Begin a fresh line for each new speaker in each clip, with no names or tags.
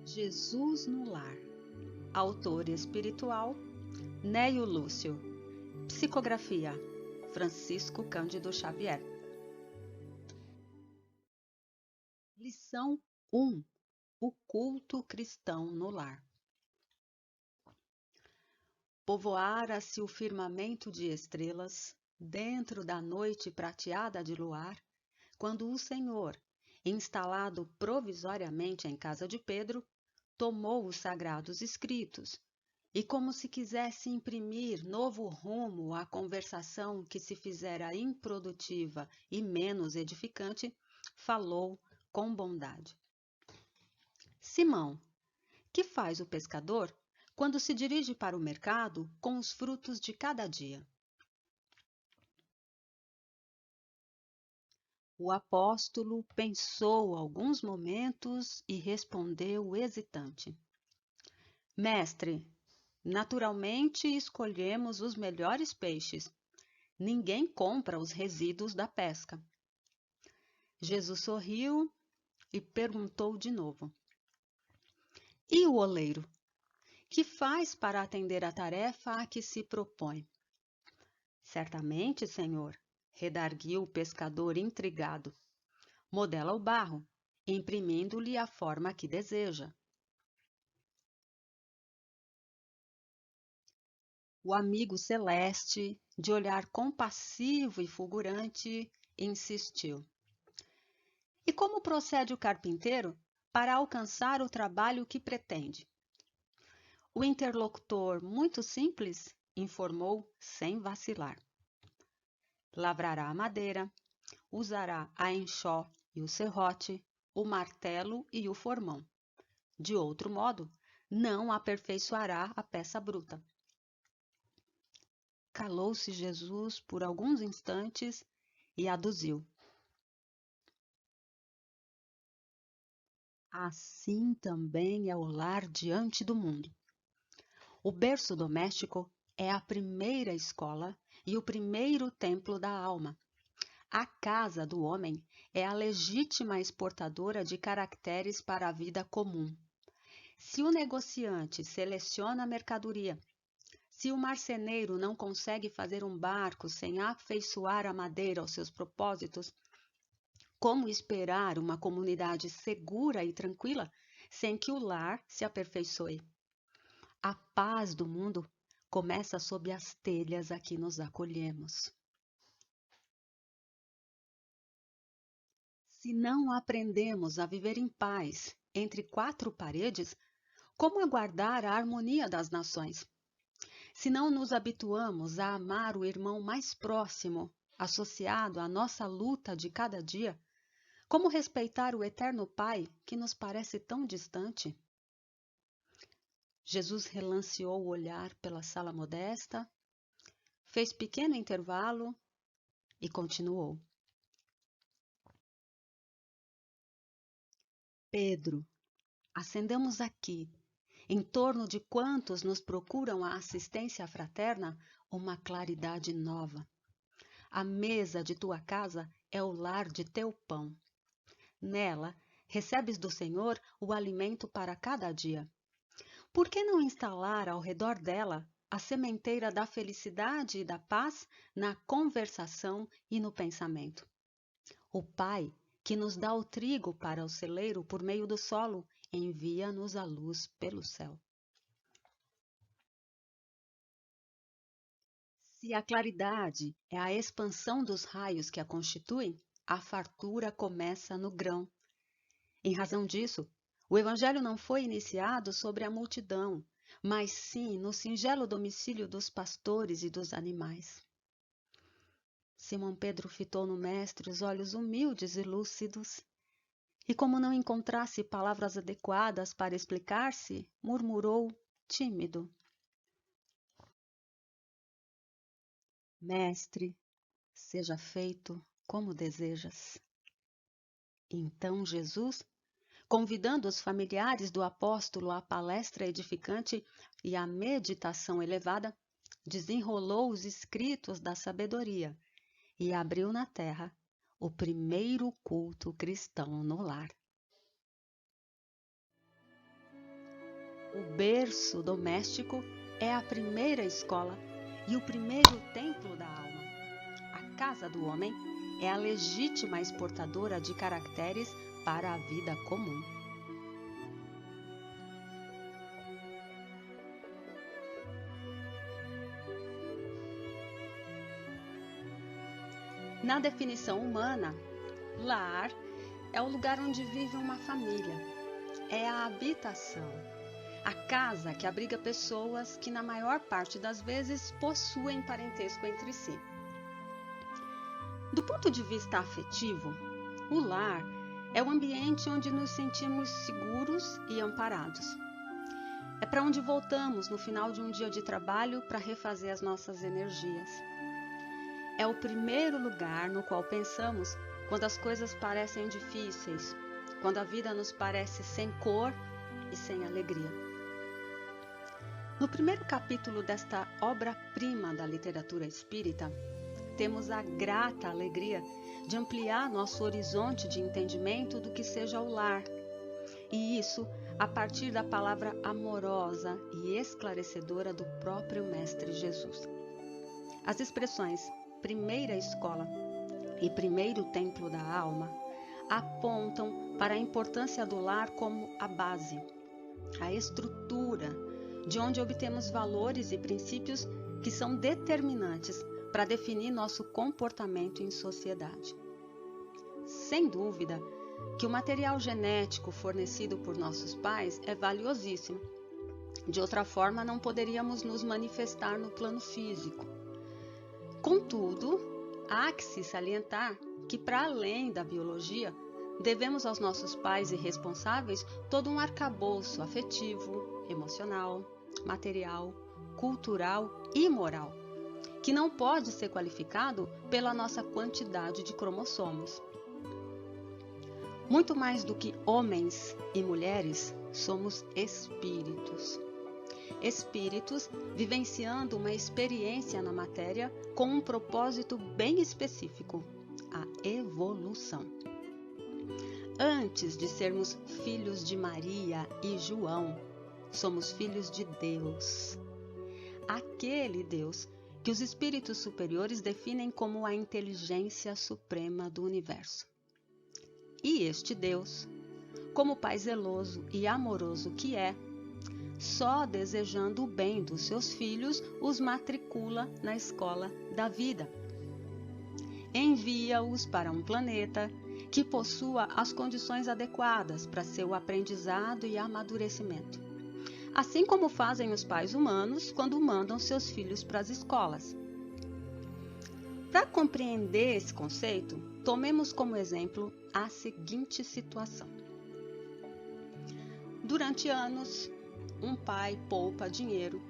Jesus no Lar. Autor espiritual, Neio Lúcio. Psicografia, Francisco Cândido Xavier. Lição 1. O culto cristão no lar. Povoara-se o firmamento de estrelas, dentro da noite prateada de luar, quando o Senhor, instalado provisoriamente em casa de Pedro, tomou os sagrados escritos e, como se quisesse imprimir novo rumo à conversação que se fizera improdutiva e menos edificante, falou com bondade. Simão, que faz o pescador quando se dirige para o mercado com os frutos de cada dia? O apóstolo pensou alguns momentos e respondeu hesitante: Mestre, naturalmente escolhemos os melhores peixes. Ninguém compra os resíduos da pesca. Jesus sorriu e perguntou de novo: E o oleiro? Que faz para atender à tarefa a que se propõe? Certamente, Senhor, redarguiu o pescador intrigado. Modela o barro, imprimindo-lhe a forma que deseja. O amigo celeste, de olhar compassivo e fulgurante, insistiu. E como procede o carpinteiro para alcançar o trabalho que pretende? O interlocutor, muito simples, informou sem vacilar. Lavrará a madeira, usará a enxó e o serrote, o martelo e o formão. De outro modo, não aperfeiçoará a peça bruta. Calou-se Jesus por alguns instantes e aduziu. Assim também é o lar diante do mundo. O berço doméstico é a primeira escola e o primeiro templo da alma. A casa do homem é a legítima exportadora de caracteres para a vida comum. Se o negociante seleciona a mercadoria, se o marceneiro não consegue fazer um barco sem afeiçoar a madeira aos seus propósitos, como esperar uma comunidade segura e tranquila sem que o lar se aperfeiçoe? A paz do mundo começa sob as telhas a que nos acolhemos. Se não aprendemos a viver em paz entre quatro paredes, como aguardar a harmonia das nações? Se não nos habituamos a amar o irmão mais próximo, associado à nossa luta de cada dia, como respeitar o eterno Pai que nos parece tão distante? Jesus relanceou o olhar pela sala modesta, fez pequeno intervalo e continuou. Pedro, acendamos aqui, em torno de quantos nos procuram a assistência fraterna, uma claridade nova. A mesa de tua casa é o lar de teu pão. Nela, recebes do Senhor o alimento para cada dia. Por que não instalar ao redor dela a sementeira da felicidade e da paz na conversação e no pensamento? O Pai, que nos dá o trigo para o celeiro por meio do solo, envia-nos a luz pelo céu. Se a claridade é a expansão dos raios que a constituem, a fartura começa no grão. Em razão disso, o Evangelho não foi iniciado sobre a multidão, mas sim no singelo domicílio dos pastores e dos animais. Simão Pedro fitou no mestre os olhos humildes e lúcidos, e como não encontrasse palavras adequadas para explicar-se, murmurou, tímido: Mestre, seja feito como desejas. Então Jesus, convidando os familiares do apóstolo à palestra edificante e à meditação elevada, desenrolou os escritos da sabedoria e abriu na terra o primeiro culto cristão no lar. O berço doméstico é a primeira escola e o primeiro templo da alma. A casa do homem é a legítima exportadora de caracteres para a vida comum. Na definição humana, lar é o lugar onde vive uma família. É a habitação, a casa que abriga pessoas que, na maior parte das vezes, possuem parentesco entre si. Do ponto de vista afetivo, o lar é o ambiente onde nos sentimos seguros e amparados. É para onde voltamos no final de um dia de trabalho para refazer as nossas energias. É o primeiro lugar no qual pensamos quando as coisas parecem difíceis, quando a vida nos parece sem cor e sem alegria. No primeiro capítulo desta obra-prima da literatura espírita, temos a grata alegria de ampliar nosso horizonte de entendimento do que seja o lar. E isso a partir da palavra amorosa e esclarecedora do próprio Mestre Jesus. As expressões primeira escola e primeiro templo da alma apontam para a importância do lar como a base, a estrutura de onde obtemos valores e princípios que são determinantes para definir nosso comportamento em sociedade. Sem dúvida que o material genético fornecido por nossos pais é valiosíssimo. De outra forma, não poderíamos nos manifestar no plano físico. Contudo, há que se salientar que, para além da biologia, devemos aos nossos pais e responsáveis todo um arcabouço afetivo, emocional, material, cultural e moral, que não pode ser qualificado pela nossa quantidade de cromossomos. Muito mais do que homens e mulheres, somos espíritos. Espíritos vivenciando uma experiência na matéria com um propósito bem específico, a evolução. Antes de sermos filhos de Maria e João, somos filhos de Deus. Aquele Deus que os espíritos superiores definem como a inteligência suprema do universo. E este Deus, como Pai zeloso e amoroso que é, só desejando o bem dos seus filhos, os matricula na escola da vida. Envia-os para um planeta que possua as condições adequadas para seu aprendizado e amadurecimento, assim como fazem os pais humanos quando mandam seus filhos para as escolas. Para compreender esse conceito, tomemos como exemplo a seguinte situação. Durante anos, um pai poupa dinheiro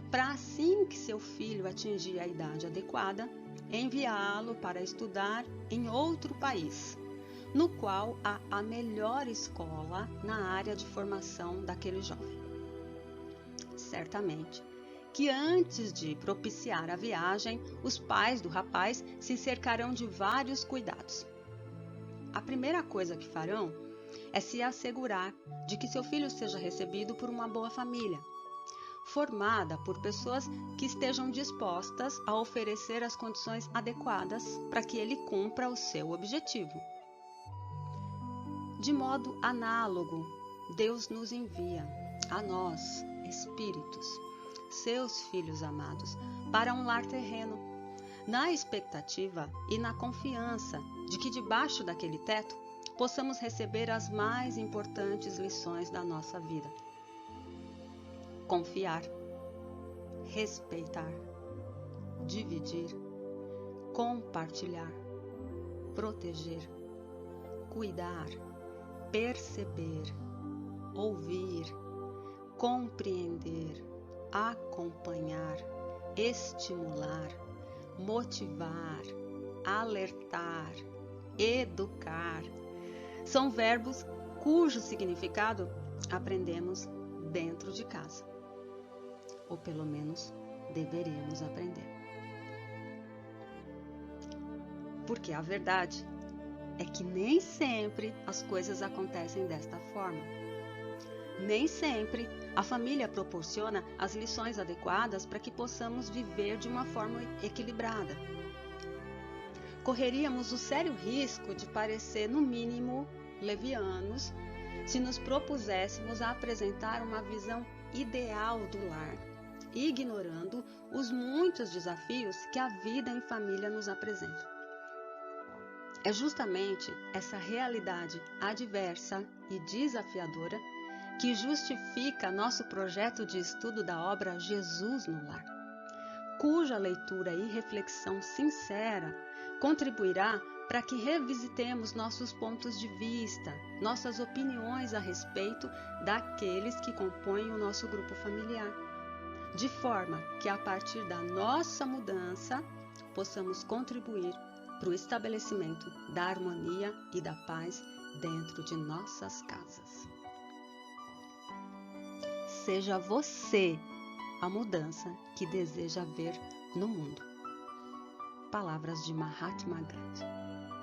para, assim que seu filho atingir a idade adequada, enviá-lo para estudar em outro país, no qual há a melhor escola na área de formação daquele jovem. Certamente que antes de propiciar a viagem, os pais do rapaz se cercarão de vários cuidados. A primeira coisa que farão é se assegurar de que seu filho seja recebido por uma boa família, formada por pessoas que estejam dispostas a oferecer as condições adequadas para que ele cumpra o seu objetivo. De modo análogo, Deus nos envia, a nós, espíritos, seus filhos amados, para um lar terreno, na expectativa e na confiança de que debaixo daquele teto possamos receber as mais importantes lições da nossa vida. Confiar, respeitar, dividir, compartilhar, proteger, cuidar, perceber, ouvir, compreender, acompanhar, estimular, motivar, alertar, educar. São verbos cujo significado aprendemos dentro de casa. Ou pelo menos deveríamos aprender. Porque a verdade é que nem sempre as coisas acontecem desta forma. Nem sempre a família proporciona as lições adequadas para que possamos viver de uma forma equilibrada. Correríamos o sério risco de parecer, no mínimo, levianos se nos propuséssemos a apresentar uma visão ideal do lar, ignorando os muitos desafios que a vida em família nos apresenta. É justamente essa realidade adversa e desafiadora que justifica nosso projeto de estudo da obra Jesus no Lar, cuja leitura e reflexão sincera contribuirá para que revisitemos nossos pontos de vista, nossas opiniões a respeito daqueles que compõem o nosso grupo familiar, de forma que a partir da nossa mudança possamos contribuir para o estabelecimento da harmonia e da paz dentro de nossas casas. Seja você a mudança que deseja ver no mundo. Palavras de Mahatma Gandhi.